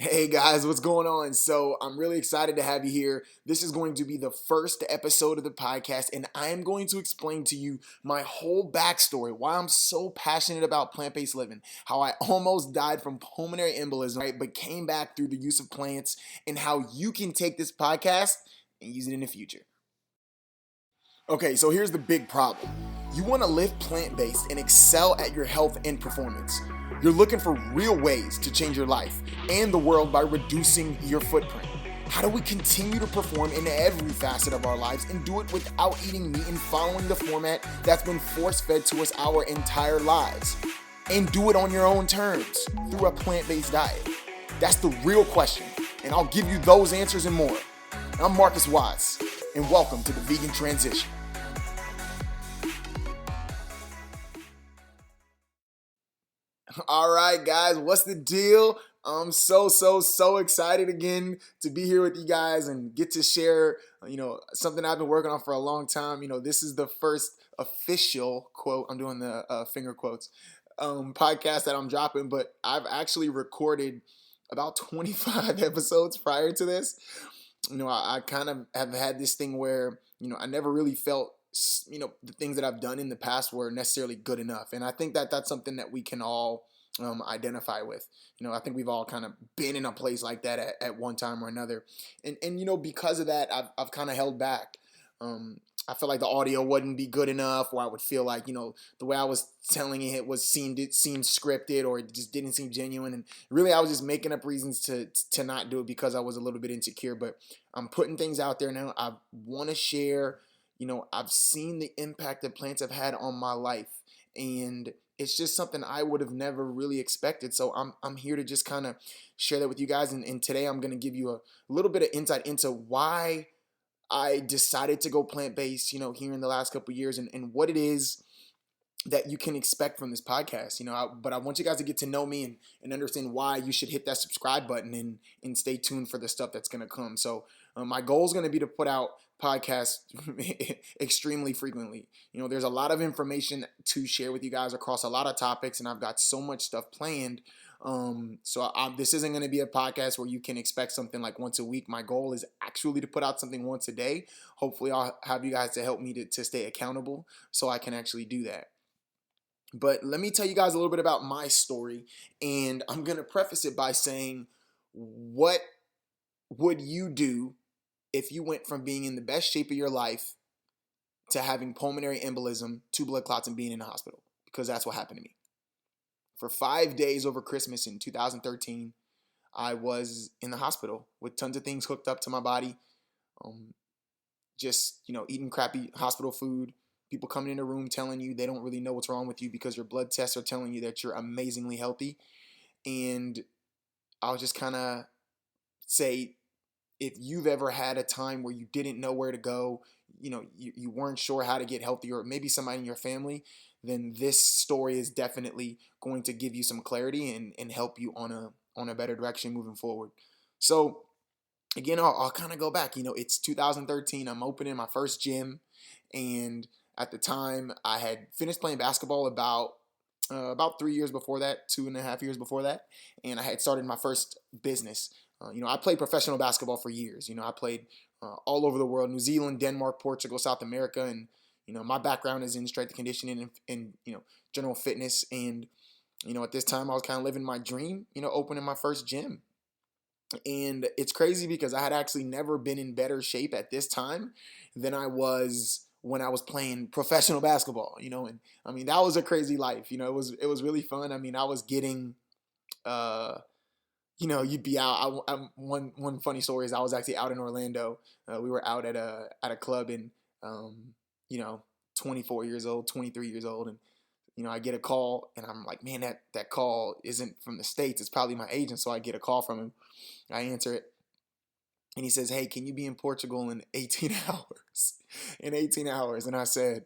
Hey guys, what's going on? So, I'm really excited to have you here. This is going to be the first episode of the podcast, and I am going to explain to you my whole backstory, why I'm so passionate about plant based living, how I almost died from pulmonary embolism, right, but came back through the use of plants, and how you can take this podcast and use it in the future. Okay, so here's the big problem. You want to live plant based and excel at your health and performance. You're looking for real ways to change your life and the world by reducing your footprint. How do we continue to perform in every facet of our lives and do it without eating meat and following the format that's been force fed to us our entire lives? And do it on your own terms through a plant based diet. That's the real question, and I'll give you those answers and more. I'm Marcus Watts, and welcome to the Vegan Transition. All right, guys, what's the deal? I'm so excited again to be here with you guys and get to share, something I've been working on for a long time. This is the first official quote. I'm doing the finger quotes podcast that I'm dropping, but I've actually recorded about 25 episodes prior to this. I kind of have had this thing where, I never really felt, the things that I've done in the past were necessarily good enough. And I think that that's something that we can all identify with. I think we've all kind of been in a place like that at one time or another. And because of that, I've kind of held back. I felt like the audio wouldn't be good enough, or I would feel like, the way I was telling it seemed scripted, or it just didn't seem genuine. And really, I was just making up reasons to not do it because I was a little bit insecure. But I'm putting things out there now. I want to share. I've seen the impact that plants have had on my life, and it's just something I would have never really expected. So I'm here to just kind of share that with you guys. And today I'm going to give you a little bit of insight into why I decided to go plant-based, here in the last couple of years, and what it is that you can expect from this podcast. But I want you guys to get to know me and understand why you should hit that subscribe button and stay tuned for the stuff that's going to come. So my goal is going to be to put out podcasts extremely frequently. There's a lot of information to share with you guys across a lot of topics, and I've got so much stuff planned. This isn't going to be a podcast where you can expect something like once a week. My goal is actually to put out something once a day. Hopefully I'll have you guys to help me to stay accountable so I can actually do that. But let me tell you guys a little bit about my story, and I'm going to preface it by saying, what would you do if you went from being in the best shape of your life to having pulmonary embolism, 2 blood clots, and being in the hospital? Because that's what happened to me. For 5 days over Christmas in 2013, I was in the hospital with tons of things hooked up to my body. Eating crappy hospital food. People coming in the room telling you they don't really know what's wrong with you because your blood tests are telling you that you're amazingly healthy. And I'll just kind of say, if you've ever had a time where you didn't know where to go, you weren't sure how to get healthy, or maybe somebody in your family, then this story is definitely going to give you some clarity and help you on a better direction moving forward. So again, I'll kind of go back. It's 2013. I'm opening my first gym, and at the time, I had finished playing basketball about 3 years before that, 2.5 years before that, and I had started my first business. I played professional basketball for years. I played all over the world: New Zealand, Denmark, Portugal, South America, and my background is in strength and conditioning and general fitness. And at this time, I was kind of living my dream. Opening my first gym. And it's crazy because I had actually never been in better shape at this time than I was when I was playing professional basketball, and that was a crazy life. It was really fun. I was getting, you'd be out. One funny story is I was actually out in Orlando. We were out at a club, and 24 years old, 23 years old, and I get a call, and I'm like, man, that call isn't from the States. It's probably my agent. So I get a call from him. I answer it, and he says, hey, can you be in Portugal in 18 hours? In 18 hours. And I said,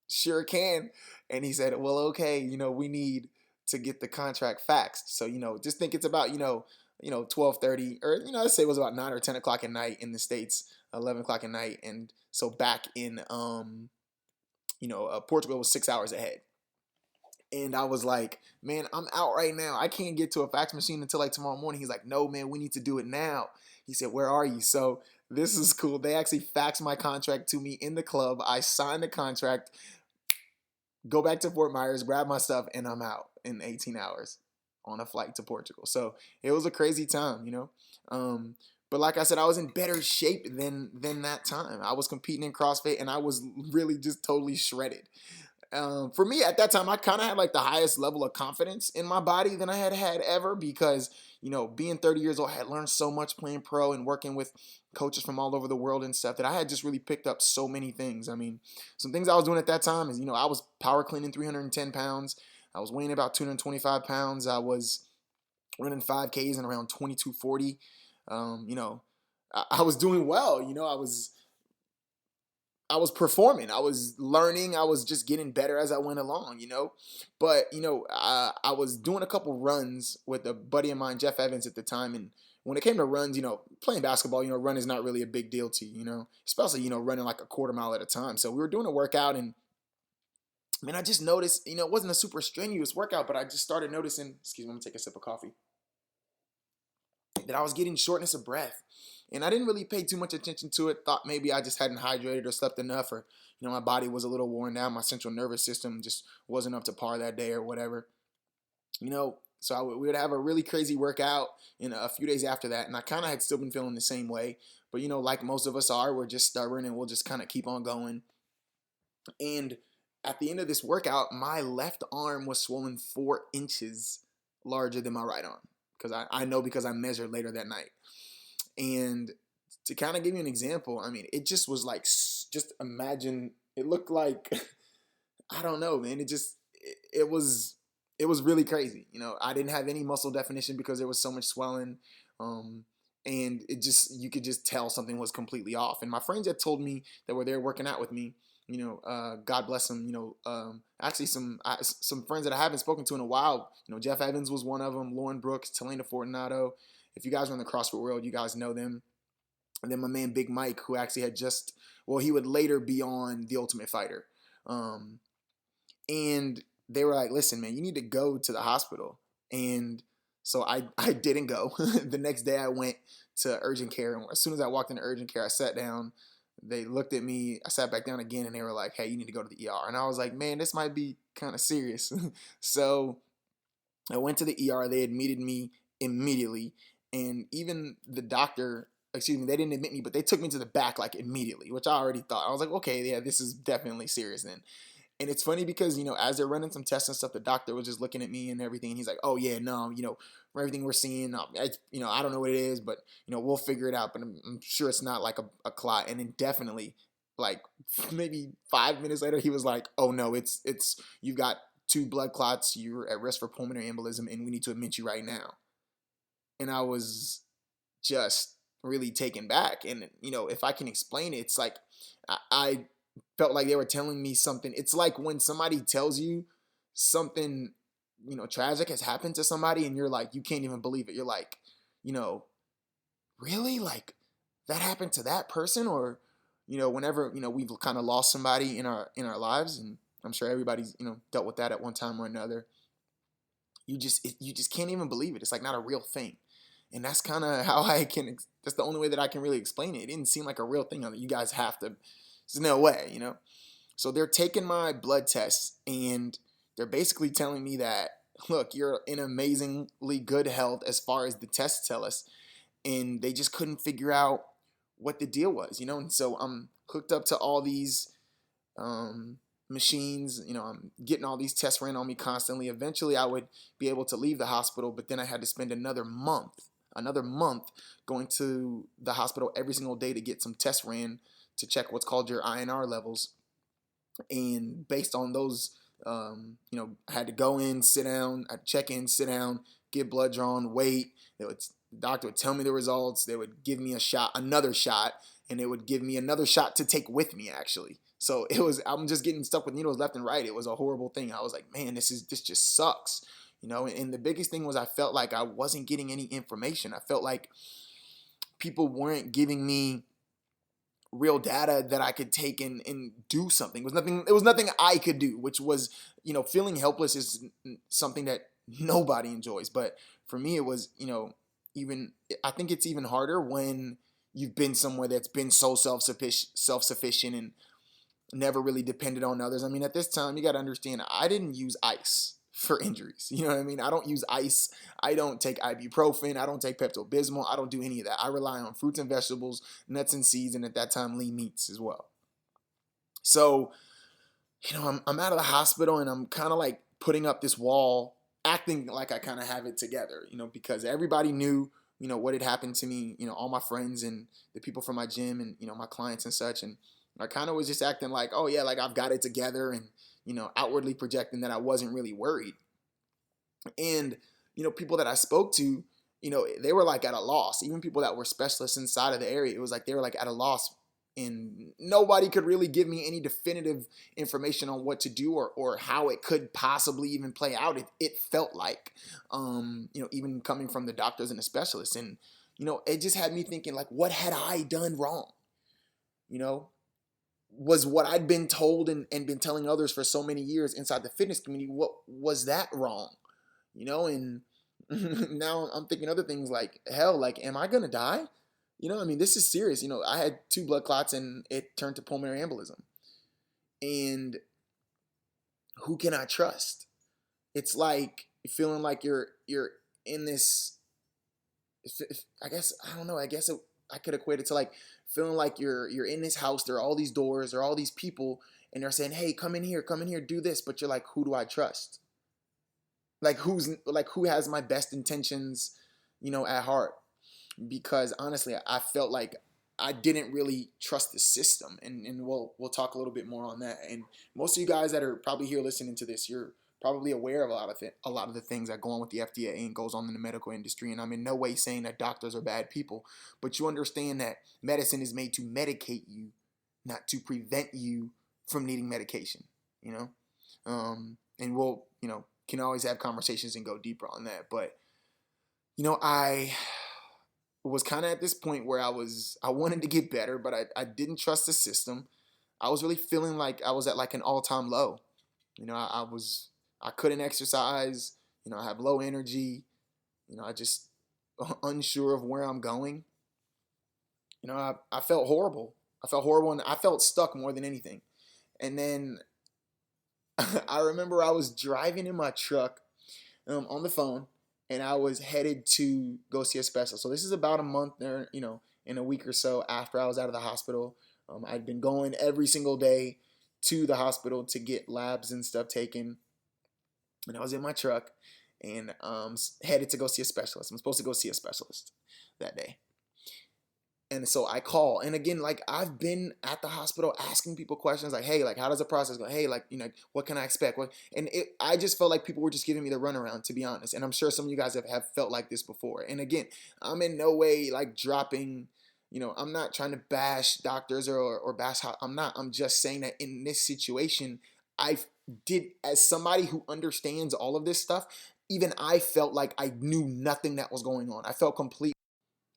sure can. And he said, well, okay, we need to get the contract faxed. So, just think it's about, 12:30, or, let's say it was about 9 or 10 o'clock at night in the States, 11 o'clock at night. And so back in, Portugal was 6 hours ahead. And I was like, man, I'm out right now. I can't get to a fax machine until like tomorrow morning. He's like, no, man, we need to do it now. He said, where are you? So this is cool. They actually faxed my contract to me in the club. I signed the contract, go back to Fort Myers, grab my stuff, and I'm out in 18 hours on a flight to Portugal. So it was a crazy time, you know. But like I said, I was in better shape than that time. I was competing in CrossFit, and I was really just totally shredded. For me at that time, I kind of had like the highest level of confidence in my body than I had had ever, because, you know, being 30 years old, I had learned so much playing pro and working with coaches from all over the world and stuff, that I had just really picked up so many things. I mean, some things I was doing at that time is, you know, I was power cleaning 310 pounds. I was weighing about 225 pounds. I was running 5Ks in around 2240. You know, I was doing well. You know, I was performing, I was learning, I was just getting better as I went along, you know. But, you know, I was doing a couple runs with a buddy of mine, Jeff Evans, at the time. And when it came to runs, you know, playing basketball, you know, run is not really a big deal to you, you know, especially, you know, running like a quarter mile at a time. So we were doing a workout, and I mean, I just noticed, you know, it wasn't a super strenuous workout, but I just started noticing, excuse me, I'm gonna take a sip of coffee, that I was getting shortness of breath. And I didn't really pay too much attention to it. Thought maybe I just hadn't hydrated or slept enough, or, you know, my body was a little worn down. My central nervous system just wasn't up to par that day or whatever. You know, so we would have a really crazy workout in a few days after that. And I kind of had still been feeling the same way. But, you know, like most of us are, we're just stubborn and we'll just kind of keep on going. And at the end of this workout, my left arm was swollen 4 inches larger than my right arm. Because I know, because I measured later that night. And to kind of give you an example, I mean, it just was like, just imagine, it looked like, I don't know, man. It was really crazy. You know, I didn't have any muscle definition because there was so much swelling. Um, and it just, you could just tell something was completely off. And my friends had told me that were there working out with me, you know, God bless them, you know, actually some friends that I haven't spoken to in a while, you know, Jeff Evans was one of them, Lauren Brooks, Talena Fortunato. If you guys are in the CrossFit world, you guys know them. And then my man Big Mike, who actually had just, well, he would later be on The Ultimate Fighter. And they were like, listen, man, you need to go to the hospital. And so I didn't go. The next day I went to urgent care. And as soon as I walked into urgent care, I sat down. They looked at me. I sat back down again, and they were like, hey, you need to go to the ER. And I was like, man, this might be kind of serious. So I went to the ER. They admitted me immediately. And even the doctor, excuse me, they didn't admit me, but they took me to the back like immediately, which I already thought. I was like, okay, yeah, this is definitely serious then. And it's funny because, you know, as they're running some tests and stuff, the doctor was just looking at me and everything. And he's like, oh, yeah, no, you know, from everything we're seeing, you know, I don't know what it is, but, you know, we'll figure it out. But I'm sure it's not like a clot. And then definitely, like, maybe 5 minutes later, he was like, oh, no, it's you've got 2 blood clots. You're at risk for pulmonary embolism, and we need to admit you right now. And I was just really taken back. And, you know, if I can explain it, it's like I felt like they were telling me something. It's like when somebody tells you something, you know, tragic has happened to somebody, and you're like, you can't even believe it. You're like, you know, really? Like, that happened to that person? Or, you know, whenever, you know, we've kind of lost somebody in our lives, and I'm sure everybody's, you know, dealt with that at one time or another. You just can't even believe it. It's like not a real thing. And that's kind of how that's the only way that I can really explain it. It didn't seem like a real thing. You guys have to, there's no way, you know? So they're taking my blood tests, and they're basically telling me that, look, you're in amazingly good health as far as the tests tell us. And they just couldn't figure out what the deal was, you know? And so I'm hooked up to all these machines, you know, I'm getting all these tests ran on me constantly. Eventually I would be able to leave the hospital, but then I had to spend another month going to the hospital every single day to get some tests ran to check what's called your INR levels. And based on those, you know, I had to go in, sit down, I'd check in, sit down, get blood drawn, wait. The doctor would tell me the results. They would give me another shot, and they would give me another shot to take with me, actually. So I'm just getting stuck with needles left and right. It was a horrible thing. I was like, man, this just sucks. You know, and the biggest thing was I felt like I wasn't getting any information. I felt like people weren't giving me real data that I could take and do something. It was nothing I could do, which was, feeling helpless is something that nobody enjoys. But for me, it was, even, I think it's even harder when you've been somewhere that's been so self-sufficient and never really depended on others. I mean, at this time, you got to understand, I didn't use ice for injuries. You know what I mean? I don't use ice. I don't take ibuprofen. I don't take Pepto-Bismol. I don't do any of that. I rely on fruits and vegetables, nuts and seeds, and at that time, lean meats as well. So, I'm out of the hospital and I'm kind of like putting up this wall, acting like I kind of have it together, because everybody knew, what had happened to me, all my friends and the people from my gym and, my clients and such. And I kind of was just acting like, oh yeah, like I've got it together and, outwardly projecting that I wasn't really worried. And, people that I spoke to, they were like at a loss. Even people that were specialists inside of the area, it was like they were like at a loss, and nobody could really give me any definitive information on what to do or how it could possibly even play out. It felt like, even coming from the doctors and the specialists. And, it just had me thinking, like, what had I done wrong? Was what I'd been told and been telling others for so many years inside the fitness community, what was that wrong? And now I'm thinking other things like, hell, like, am I going to die? I mean, this is serious. I had 2 blood clots and it turned to pulmonary embolism. And who can I trust? It's like feeling like you're in this, I guess, I don't know. I guess I could equate it to like feeling like you're in this house. There are all these doors, there are all these people, and they're saying, hey, come in here, do this. But you're like, who do I trust? Like who has my best intentions, at heart? Because honestly, I felt like I didn't really trust the system, and we'll talk a little bit more on that. And most of you guys that are probably here listening to this, you're probably aware of a lot of the things that go on with the FDA and goes on in the medical industry. And I'm in no way saying that doctors are bad people, but you understand that medicine is made to medicate you, not to prevent you from needing medication. And we'll can always have conversations and go deeper on that. But I was kind of at this point where I wanted to get better, but I didn't trust the system. I was really feeling like I was at like an all-time low. I couldn't exercise. I have low energy. I just unsure of where I'm going. I felt horrible. I felt horrible and I felt stuck more than anything. And then I remember I was driving in my truck on the phone, and I was headed to go see a specialist. So this is about a month or, in a week or so after I was out of the hospital. I'd been going every single day to the hospital to get labs and stuff taken. And I was in my truck and headed to go see a specialist. I'm supposed to go see a specialist that day. And so I call, and again, like I've been at the hospital asking people questions like, hey, like how does the process go? Hey, like, what can I expect? I just felt like people were just giving me the runaround, to be honest. And I'm sure some of you guys have felt like this before. And again, I'm in no way like dropping, I'm not trying to bash doctors or bash how I'm just saying that in this situation, as somebody who understands all of this stuff, even I felt like I knew nothing that was going on. I felt complete.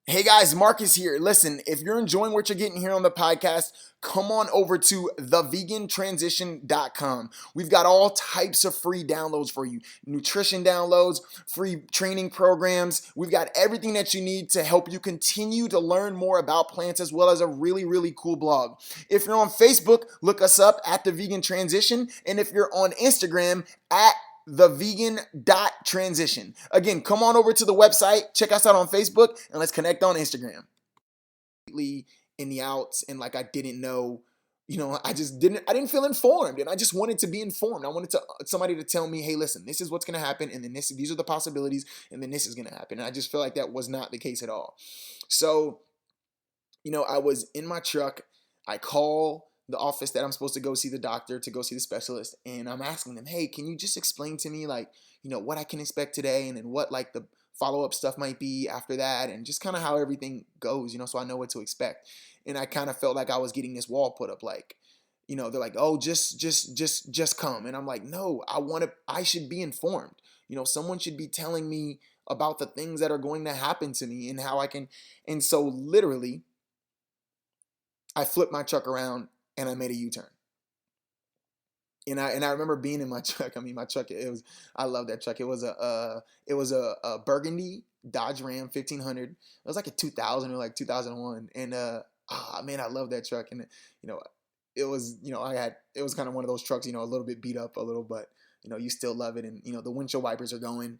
Hey guys, Marcus here. Listen, if you're enjoying what you're getting here on the podcast, come on over to thevegantransition.com. We've got all types of free downloads for you. Nutrition downloads, free training programs. We've got everything that you need to help you continue to learn more about plants, as well as a really, really cool blog. If you're on Facebook, look us up at The Vegan Transition. And if you're on Instagram, at thevegan.transition. Again, come on over to the website, check us out on Facebook, and let's connect on Instagram. In the outs, and like I didn't know, I didn't feel informed, and I just wanted to be informed. I wanted somebody to tell me, hey, listen, this is what's going to happen, and then these are the possibilities, and then this is going to happen. And I just felt like that was not the case at all. So, I was in my truck. I call the office that I'm supposed to go see the doctor, to go see the specialist, and I'm asking them, hey, can you just explain to me like, what I can expect today, and then what like the follow-up stuff might be after that, and just kind of how everything goes, so I know what to expect. And I kind of felt like I was getting this wall put up, like, they're like, oh, just come. And I'm like, no, I should be informed. Someone should be telling me about the things that are going to happen to me and how I can. And so literally, I flipped my truck around and I made a U-turn. And I remember being in my truck. I mean, my truck, I love that truck. It was a burgundy Dodge Ram 1500. It was like a 2000 or like 2001. And man, I love that truck. And you know, it was, it was kind of one of those trucks, a little bit beat up a little, but you still love it. And the windshield wipers are going,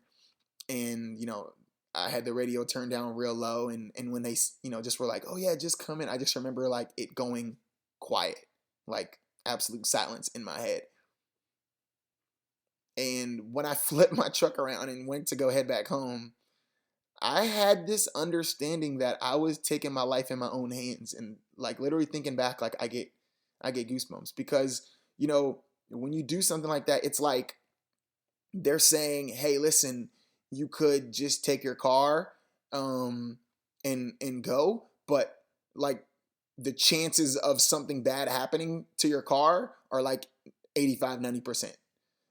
and I had the radio turned down real low, and when they just were like, "Oh yeah, just come in," I just remember like it going quiet, like absolute silence in my head. And when I flipped my truck around and went to go head back home, I had this understanding that I was taking my life in my own hands. And like literally thinking back, like I get goosebumps because, when you do something like that, it's like they're saying, "Hey, listen, you could just take your car and go, but like the chances of something bad happening to your car are like 85-90%."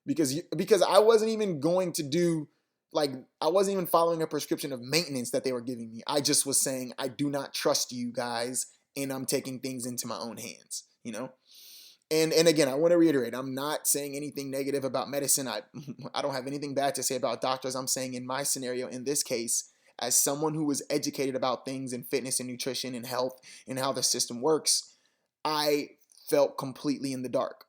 Because I wasn't even going to do, like, I wasn't even following a prescription of maintenance that they were giving me. I just was saying, I do not trust you guys, and I'm taking things into my own hands. And again, I want to reiterate, I'm not saying anything negative about medicine. I don't have anything bad to say about doctors. I'm saying in my scenario, in this case, as someone who was educated about things in fitness and nutrition and health and how the system works, I felt completely in the dark.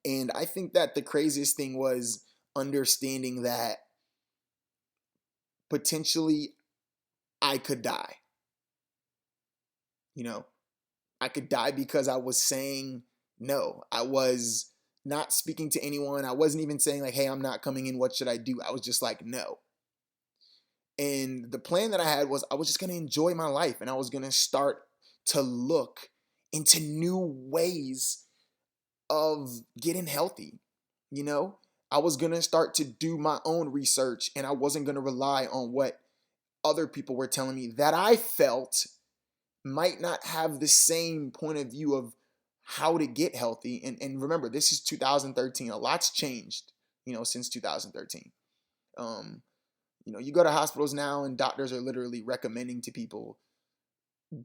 And I think that the craziest thing was understanding that potentially I could die. I could die because I was saying no. I was not speaking to anyone. I wasn't even saying like, "Hey, I'm not coming in. What should I do?" I was just like, no. And the plan that I had was I was just going to enjoy my life, and I was going to start to look into new ways of getting healthy. You know, I was going to start to do my own research, and I wasn't going to rely on what other people were telling me that I felt might not have the same point of view of how to get healthy. And remember, this is 2013. A lot's changed, since 2013. You go to hospitals now and doctors are literally recommending to people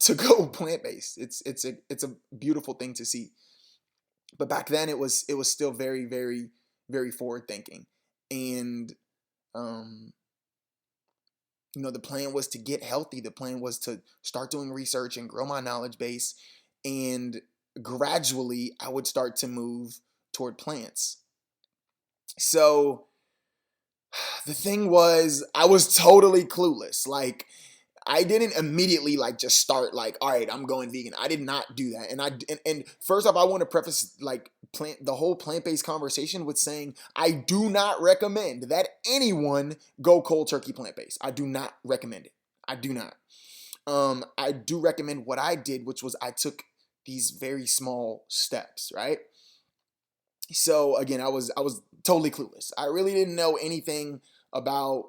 to go plant-based. It's a beautiful thing to see. But back then it was still very, very, very forward thinking. And the plan was to get healthy. The plan was to start doing research and grow my knowledge base. And gradually I would start to move toward plants. So the thing was, I was totally clueless. Like, I didn't immediately like just start like, all right, I'm going vegan. I did not do that. And first off, I want to preface like the whole plant-based conversation with saying I do not recommend that anyone go cold turkey plant-based. I do not recommend it. I do not. I do recommend what I did, which was I took these very small steps, right? So again, I was totally clueless. I really didn't know anything about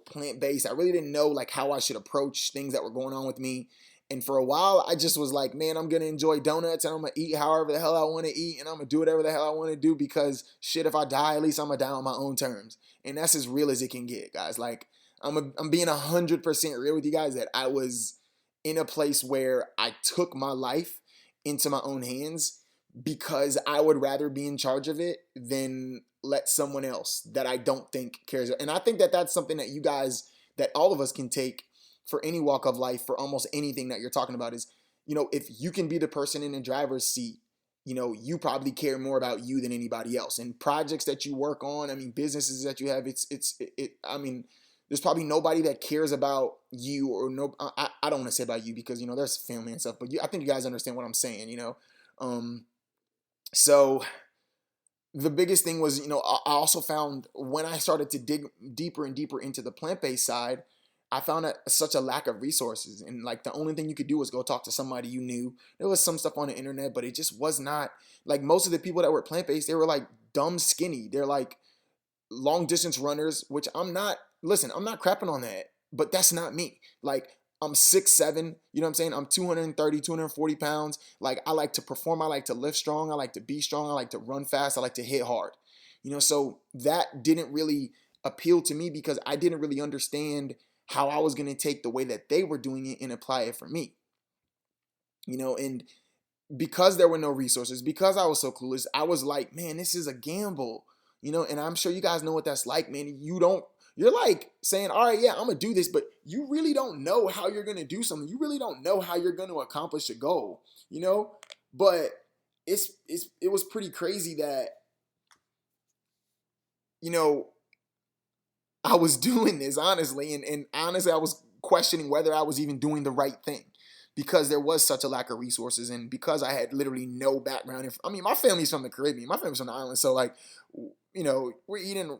plant-based. I really didn't know like how I should approach things that were going on with me. And for a while, I just was like, man, I'm gonna enjoy donuts and I'm gonna eat however the hell I want to eat and I'm gonna do whatever the hell I want to do because shit, if I die, at least I'm gonna die on my own terms. And that's as real as it can get, guys. Like I'm being 100% real with you guys that I was in a place where I took my life into my own hands because I would rather be in charge of it than let someone else that I don't think cares. And I think that that's something that you guys, that all of us can take for any walk of life, for almost anything that you're talking about is, if you can be the person in the driver's seat, you probably care more about you than anybody else. And projects that you work on, I mean, businesses that you have, I mean, there's probably nobody that cares about you or no, I don't want to say about you because, there's family and stuff, but I think you guys understand what I'm saying, so the biggest thing was, I also found when I started to dig deeper and deeper into the plant-based side, I found such a lack of resources. And like the only thing you could do was go talk to somebody you knew. There was some stuff on the internet, but it just was not like most of the people that were plant-based, they were like dumb skinny. They're like long distance runners, which I'm not crapping on that, but that's not me. Like I'm 6'7", you know what I'm saying? I'm 230, 240 pounds. Like I like to perform. I like to lift strong. I like to be strong. I like to run fast. I like to hit hard. So that didn't really appeal to me because I didn't really understand how I was going to take the way that they were doing it and apply it for me. And because there were no resources, because I was so clueless, I was like, man, this is a gamble, and I'm sure you guys know what that's like, man. You're like saying, all right, yeah, I'm gonna do this, but you really don't know how you're gonna do something. You really don't know how you're gonna accomplish a goal, but it was pretty crazy that, you know, I was doing this honestly, and honestly, I was questioning whether I was even doing the right thing because there was such a lack of resources, and because I had literally no background. I mean, my family's from the Caribbean, my family's from the island, so like, we're eating,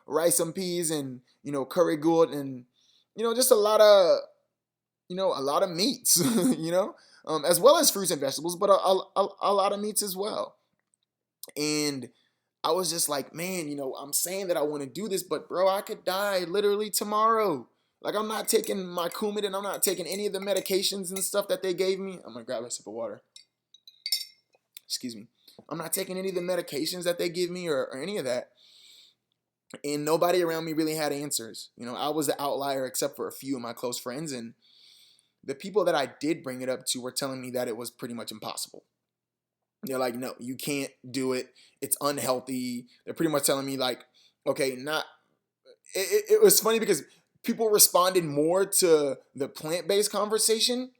rice and peas and curry goat and just a lot of meats, as well as fruits and vegetables, but a lot of meats as well, and I was just like, man, I'm saying that I want to do this, but bro, I could die literally tomorrow. Like, I'm not taking my Coumadin, I'm not taking any of the medications and stuff that they gave me. I'm gonna grab a sip of water. Excuse me. I'm not taking any of the medications that they give me or any of that. And nobody around me really had answers. I was the outlier except for a few of my close friends. And the people that I did bring it up to were telling me that it was pretty much impossible. They're like, no, you can't do it. It's unhealthy. They're pretty much telling me like, okay, not. It was funny because people responded more to the plant-based conversation.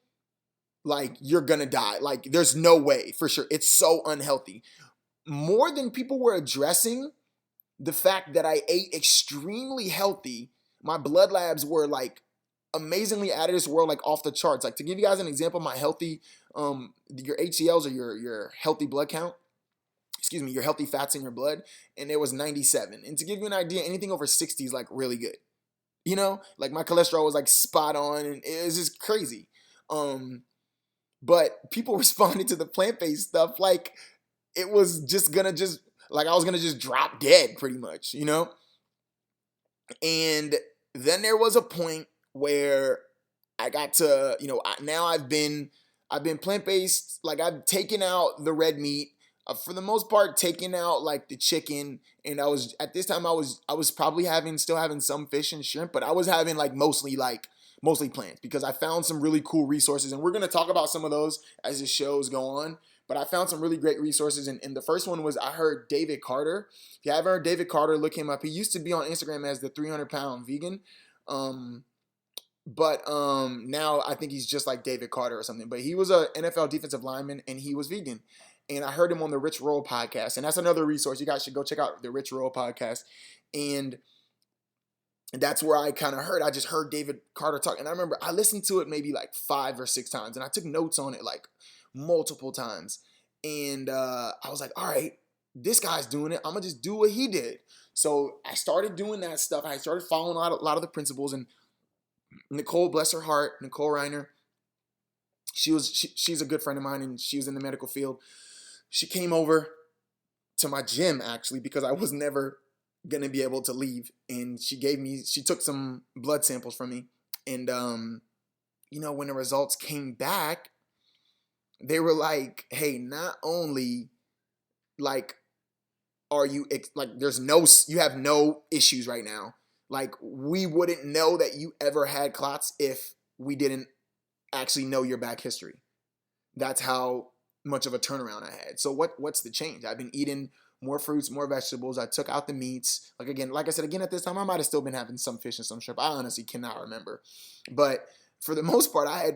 Like, you're gonna die. Like, there's no way, for sure. It's so unhealthy. More than people were addressing the fact that I ate extremely healthy. My blood labs were like amazingly out of this world, like off the charts. Like, to give you guys an example, my healthy, your HCLs or your healthy blood count, your healthy fats in your blood, and it was 97. And to give you an idea, anything over 60 is like really good. Like my cholesterol was like spot on, and it was just crazy. But people responded to the plant-based stuff like it was like I was gonna just drop dead pretty much, And then there was a point where I got to, now I've been plant-based. Like, I've taken out the red meat, for the most part, taken out like the chicken. And at this time I was probably still having some fish and shrimp, but I was having like mostly plants because I found some really cool resources. And we're going to talk about some of those as the shows go on. But I found some really great resources. And the first one was, I heard David Carter. If you haven't heard David Carter, look him up. He used to be on Instagram as the 300-pound vegan. But now I think he's just like David Carter or something. But he was a NFL defensive lineman, and he was vegan. And I heard him on the Rich Roll podcast. And that's another resource. You guys should go check out the Rich Roll podcast. And that's where I kind of I just heard David Carter talk. And I remember I listened to it maybe like 5 or 6 times. And I took notes on it like multiple times. And I was like, all right, this guy's doing it. I'm going to just do what he did. So I started doing that stuff. I started following a lot of the principles. And Nicole, bless her heart, Nicole Reiner, she's a good friend of mine, and she was in the medical field. She came over to my gym, actually, because I was never going to be able to leave. And she took some blood samples from me. And, when the results came back, they were like, hey, not only like are you like you have no issues right now. Like, we wouldn't know that you ever had clots if we didn't actually know your back history. That's how much of a turnaround I had. So what's the change? I've been eating more fruits, more vegetables. I took out the meats. Like I said, at this time, I might have still been having some fish and some shrimp. I honestly cannot remember. But for the most part, I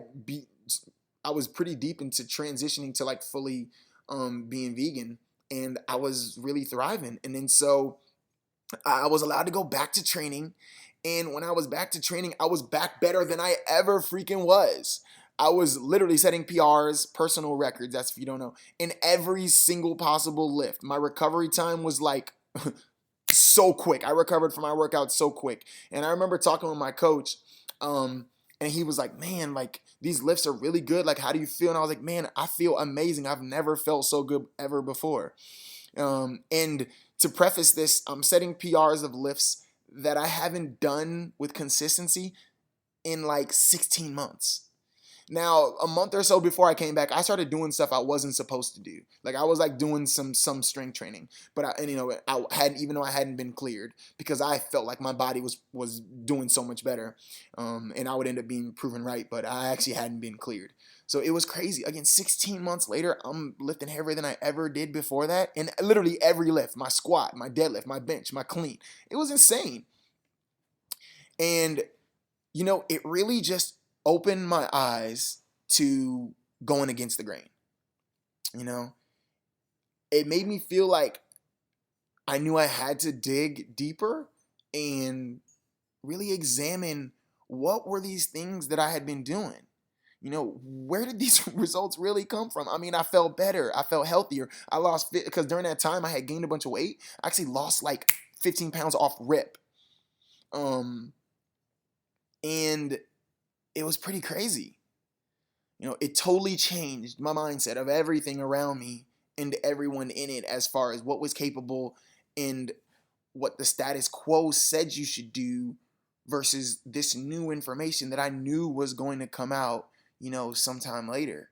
was pretty deep into transitioning to like fully being vegan, and I was really thriving. And then so I was allowed to go back to training. And when I was back to training, I was back better than I ever freaking was. I was literally setting PRs, personal records, that's if you don't know, in every single possible lift. My recovery time was like so quick. I recovered from my workout so quick. And I remember talking with my coach, and he was like, man, like, these lifts are really good. Like, how do you feel? And I was like, man, I feel amazing. I've never felt so good ever before. And to preface this, I'm setting PRs of lifts that I haven't done with consistency in like 16 months. Now, a month or so before I came back, I started doing stuff I wasn't supposed to do. Like I was like doing some strength training, but I hadn't, even though I hadn't been cleared, because I felt like my body was doing so much better, and I would end up being proven right, but I actually hadn't been cleared. So it was crazy. Again, 16 months later, I'm lifting heavier than I ever did before that, and literally every lift, my squat, my deadlift, my bench, my clean, it was insane. And it really just opened my eyes to going against the grain. It made me feel like I knew I had to dig deeper and really examine what were these things that I had been doing. Where did these results really come from? I mean, I felt better. I felt healthier. I lost fit because during that time I had gained a bunch of weight. I actually lost like 15 pounds off rip. And it was pretty crazy. It totally changed my mindset of everything around me and everyone in it as far as what was capable and what the status quo said you should do versus this new information that I knew was going to come out, sometime later.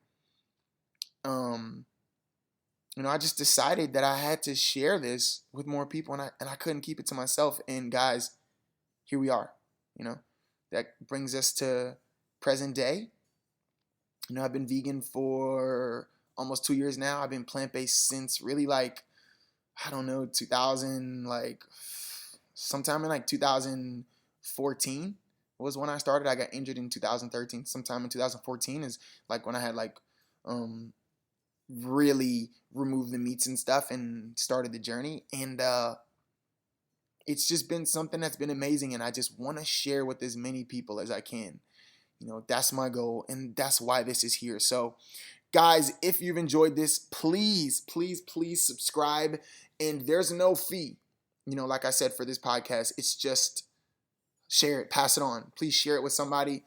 I just decided that I had to share this with more people, and I couldn't keep it to myself. And guys, here we are. That brings us to present day. I've been vegan for almost 2 years now. I've been plant-based since really like, I don't know, 2000, like sometime in like 2014 was when I started. I got injured in 2013. Sometime in 2014 is like when I had like really removed the meats and stuff and started the journey. And it's just been something that's been amazing, and I just want to share with as many people as I can. That's my goal, and that's why this is here. So, guys, if you've enjoyed this, please, please, please subscribe. And there's no fee. Like I said, for this podcast, it's just share it, pass it on. Please share it with somebody.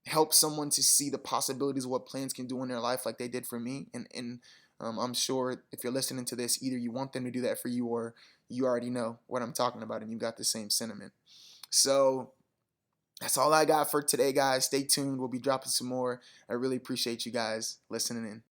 Help someone to see the possibilities of what plants can do in their life like they did for me. And I'm sure if you're listening to this, either you want them to do that for you or you already know what I'm talking about and you got the same sentiment. So that's all I got for today, guys. Stay tuned. We'll be dropping some more. I really appreciate you guys listening in.